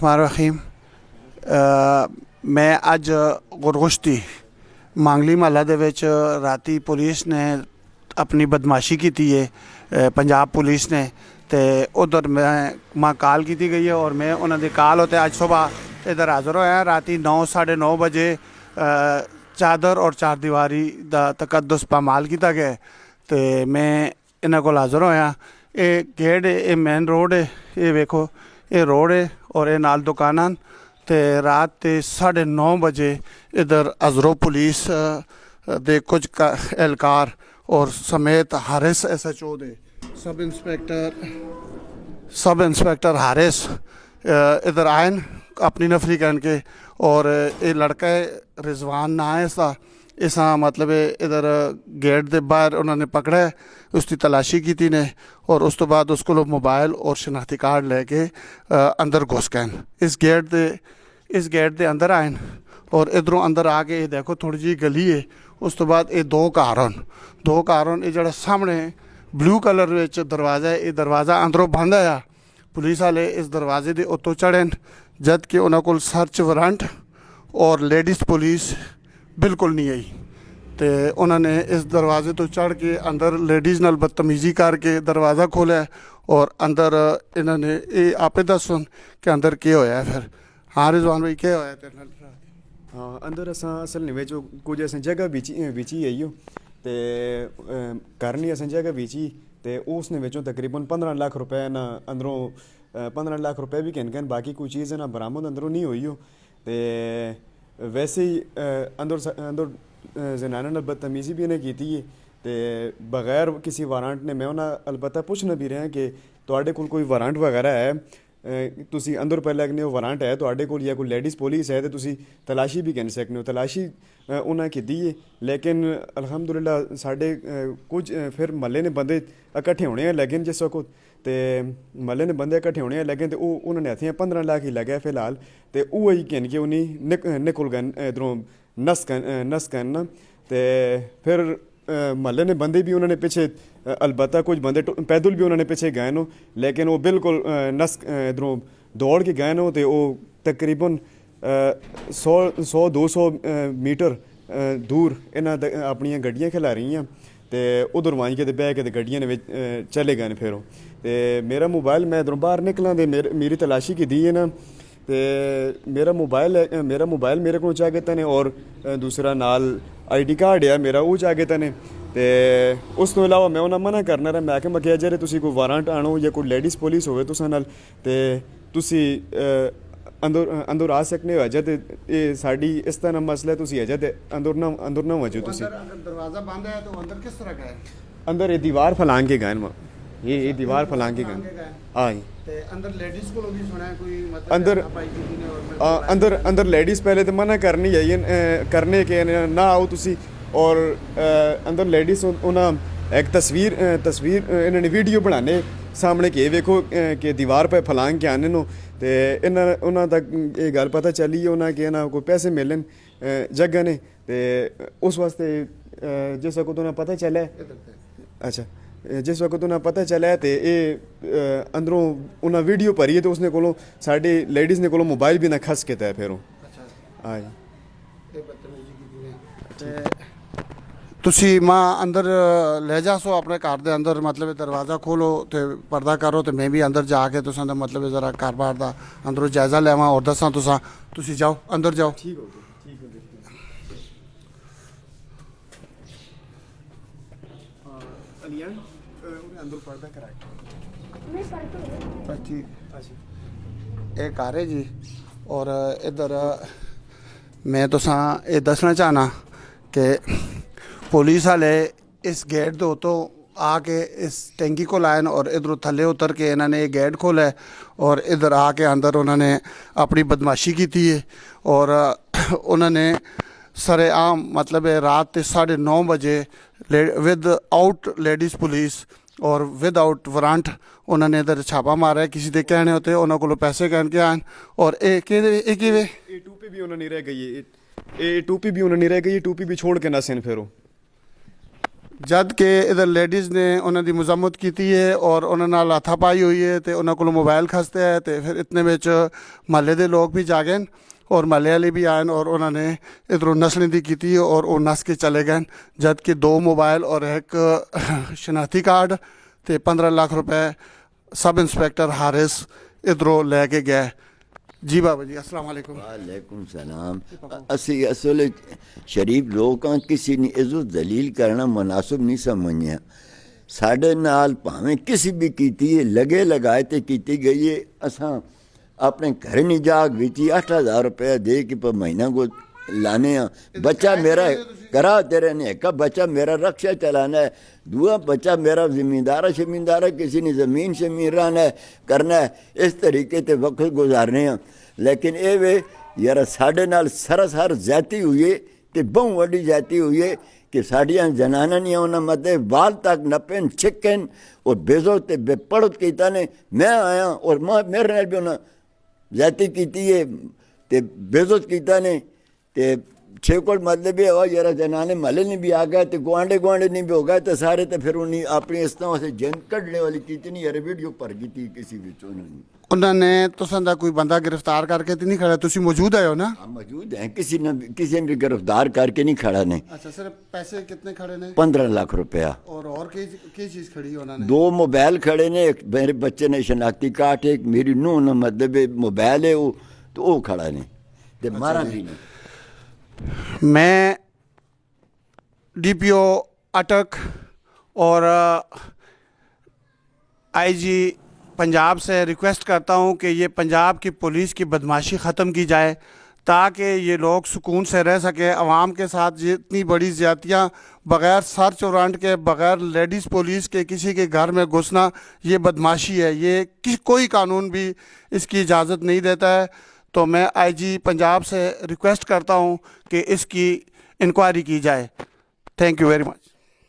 बिस्मिल्लाहिर्रहमानिर्रहीम। मैं अज गुरगुश्ती मांगली महल्ला दे विच राती पुलिस ने अपनी बदमाशी की है, पंजाब पुलिस ने, तो उधर मैं कॉल की गई है और मैं उन्होंने कॉल होते अज सुबह इधर हाज़र होया। राती 9-9:30 बजे चादर और चार दीवारी का तकद्दुस पामाल किया गया, तो मैं इन्हों को हाज़र होया। ये गेट ये मेन रोड है, ये वेखो ये रोड है और ये नाल दुकाना। तो रात के 9:30 बजे इधर अजरो पुलिस दे कुछ एहलकार और समेत हारिस SHO दे सब इंस्पैक्टर हारिस इधर आए अपनी नफरी कह के, और ये लड़का है रिजवान ना है इसका। इसा मतलब इधर गेट के बाहर उन्होंने पकड़ा है, उसकी तलाशी की ने, और उस तो बाद उसको मोबाइल और शनाख्ती कार्ड लेके अंदर घुस गए। इस गेट के अंदर आए और इधरों अंदर आके ये देखो थोड़ी जी गली है। उस तो बाद ये दो कार ये जरा सामने ब्लू कलर विच दरवाज़ा है, ये दरवाज़ा अंदरों बंद आया। पुलिस वाले इस दरवाजे के उत्तों चढ़े, जद कि उन्होंने को सर्च वारंट और लेडीज़ पुलिस बिल्कुल नहीं आई। तो उन्होंने इस दरवाजे तो चढ़ के अंदर लेडीज़ नाल बदतमीजी करके दरवाज़ा खोलिया और अंदर इन्होंने ये आपे दसन कि अंदर क्या होया है। फिर हाँ रिजवान भाई क्या होया तेरे नाल? हाँ अंदर असल ने कुछ अस जगह बिची आई हो, तो करनी अस जगह बिची, तो उसने तकरीबन 15 लाख रुपए ना अंदरों 15 लाख रुपए भी कहन बाकी कोई चीज़ है ना बरामद अंदरों नहीं हुई हो। तो वैसे ही अंदर जनाना बदतमीजी भी इन्हें की है, तो बगैर किसी वारंट ने मैं उन्हें अलबत्ता पूछना भी रहा कि तुहाडे कोल कोई वारंट वगैरह है, तुसी अंदर पै लगने हो वारंट है तुहाडे कोल या कोई लेडीज़ पुलिस है, तो तुसी तलाशी भी कह सकते हो। तलाशी उन्हें की है, लेकिन अल्हम्दुलिल्लाह साढ़े कुछ फिर महल्ले ने बंदे इकट्ठे होने हैं लेकिन जिस वक्त, तो महल्ले ने बंदे इकट्ठे होने हैं लेकिन तो उन्होंने हथियां 15 लाख ही लगे फिलहाल। तो वो ही कहन के उन्हें निकल गए इधरों नस करना। तो फिर महल्ले ने बंदे भी उन्होंने पीछे अलबत्ता कुछ बंदे पैदल भी उन्होंने पीछे गए नो, लेकिन वो बिल्कुल नस इधरों दौड़ के गए नो। तो वो तकरीबन 100-200 मीटर दूर इन्हें अपन गड्डियाँ खिला रही हैं, तो उधर वाई के बह के गड्डियाँ ने चले गए। फिर तो मेरा मोबाइल मैं इधरों बाहर निकला तो मेरी तलाशी की दी है ना, तो मेरा मोबाइल मेरे को चाह गए ने, और दूसरा नाल ID कार्ड है मेरा वो चाह गए ने। तो उस तो इलावा मैं उन्हें मना करना रहा, मैं आख्या मैं जे तुसी कोई वारंट आनो या कोई लेडीज़ पुलिस होवे तुसां नाल, तो तुसी अंदर आ सकने हो। अजय तो ये साड़ी इस तरह मसला है, तुसी अजय तो अंदर ना वजो। तुसी दरवाज़ा बंद है तो अंदर किस तरह गए? अंदर ये दीवार फलांग के गए, ये दीवार फलांग के गए। हाँ अंदर लेडीज़ को भी सुना है कोई मतलब अंदर लेडीज़ पहले तो मना करनी है करने के ना आओ तुसी, और अंदर लेडीज़ उन्हें एक तस्वीर इन्होंने वीडियो बनाने सामने के वेखो कि दीवार पर फलांग के आने नो। तो उन्होंने तक ये गल पता चली है उन्हें कि ना कोई पैसे मिलन जगह ने, तो उस वास्ते जिस वक्त उन्हें पता चला, अच्छा जिस वक्त उन्हें पता चला है तो ये अंदरों उन्हें वीडियो भरी है, तो उसने कोलों साड़ी लेडीज़ ने कोलों मोबाइल भी ना खस के तय फिर हाँ तुसी मां अंदर ले जासो अपने घर के अंदर, मतलब दरवाज़ा खोलो तो पर्दा करो, तो मैं भी अंदर जाके तुसां दा मतलब जरा घर बार का अंदरों जायज़ा लेवा और दसा तुसी जाओ अंदर जाओ। ठीक हो अंदर पर्दा कराए ठीक एक घर है जी। और इधर मैं तुसां ये दसना चाहना कि पुलिस वाले इस गेट के उत्तों आके इस टैंकी को लाए और इधरों थले उतर के इन्होंने ये गेट खोला है और इधर आके अंदर उन्होंने अपनी बदमाशी की है। और उन्होंने सरेआम मतलब रात के 9:30 बजे विद आउट लेडीज़ पुलिस और विद आउट वारंट उन्होंने इधर छापा मारा है। किसी के कहने होते उन्होंने को पैसे कह के आए, और टूपी भी उन्होंने रह गई, टूपी भी छोड़ के ना सिन फिर ਜਦ ਕਿ ਇਧਰ ਲੇਡੀਜ਼ ਨੇ ਉਹਨਾਂ ਦੀ ਮੁਜ਼ੰਮਤ ਕੀਤੀ ਹੈ ਔਰ ਉਹਨਾਂ ਨਾਲ ਹੱਥਾਪਾਈ ਹੋਈ ਹੈ ਤੇ ਉਹਨਾਂ ਕੋਲੋਂ ਮੋਬਾਈਲ ਖਸਤੇ ਹੈ ਤੇ ਫਿਰ ਇਤਨੇ ਵਿੱਚ ਮਹੱਲੇ ਦੇ ਲੋਕ ਵੀ ਜਾਗੇ ਔਰ ਮਹੱਲੇ ਵਾਲੇ ਵੀ ਆਏ ਔਰ ਉਹਨਾਂ ਨੇ ਇਧਰੋਂ ਨਸਲਿੰਦੀ ਕੀਤੀ ਔਰ ਉਹ ਨਸ ਕੇ ਚਲੇ ਗਏ ਜਦ ਕਿ 2 ਮੋਬਾਈਲ ਔਰ ਇੱਕ ਸ਼ਨਾਖਤੀ ਕਾਰਡ ਤੇ 15 ਲੱਖ ਰੁਪਏ ਸਬ ਇੰਸਪੈਕਟਰ ਹਾਰਿਸ ਇਧਰੋਂ ਲੈ ਕੇ ਗਏ। जी बाबा जी अस्सलाम वालेकुम। वालेकुम सलाम। असी असल शरीफ लोग हाँ, किसी ने इज्जत दलील करना मुनासिब नहीं समझिया। साढ़े नाल भावें किसी भी कीती है लगे लगाए तो की गई है। असा अपने घर नहीं जाग बिची 8,000 रुपया दे के पर महीना को लाने बच्चा मेरा करा तेरे ने का बच्चा मेरा रक्षा चलाना है, दूआ बच्चा मेरा ज़मींदार शमींदार है, किसी ने ज़मीन शमीराना है करना है, इस तरीके से वक्त गुजारने हैं। लेकिन ये वे यार साढ़े नाल सरसर जाती हुई है तो बहु वड्डी जाती हुई है कि साड़ियाँ जनाना नहीं उन्हें मतलब बाल तक नपेन छिकन और बेजो ते बेपड़त किया ने मैं आया और मां मेरे नाल भी उन्हें जाती की है ते बेजोत किया ने ते छे को मतलब भी हो यार जनाने महल नहीं भी आ गए तो गुआढ़े नहीं भी हो गए तो सारे तो फिर उन्हें अपनी इस तरह से जन कढ़ने वाली की नहीं यार वीडियो भर गई थी किसी बिच उन्होंने तुसां दा कोई बंदा गिरफ्तार करके तो नहीं खड़ा? तुसी मौजूद आए हो ना? हाँ मौजूद हैं, किसी ने भी गिरफ्तार करके नहीं खड़ा ने। अच्छा सिर्फ पैसे कितने खड़े ने? 15 लाख रुपया और की चीज़ खड़ी उन्होंने? 2 मोबाइल खड़े ने, एक मेरे बच्चे ने शनाख्ती कार्ड, एक मेरी नूह ने मतलब मोबाइल है वो तो वो खड़ा ने ते मारा भी नहीं। मैं DPO अटक और IG पंजाब से रिक्वेस्ट करता हूं कि ये पंजाब की पुलिस की बदमाशी ख़त्म की जाए ताकि ये लोग सुकून से रह सके। आवाम के साथ जितनी बड़ी ज़्यादतियाँ बग़ैर सर्च वारंट के, बग़ैर लेडीज़ पुलिस के किसी के घर में घुसना ये बदमाशी है, ये कोई कानून भी इसकी इजाज़त नहीं देता है। तो मैं IG पंजाब से रिक्वेस्ट करता हूँ कि इसकी इंक्वायरी की जाए। Thank you very much.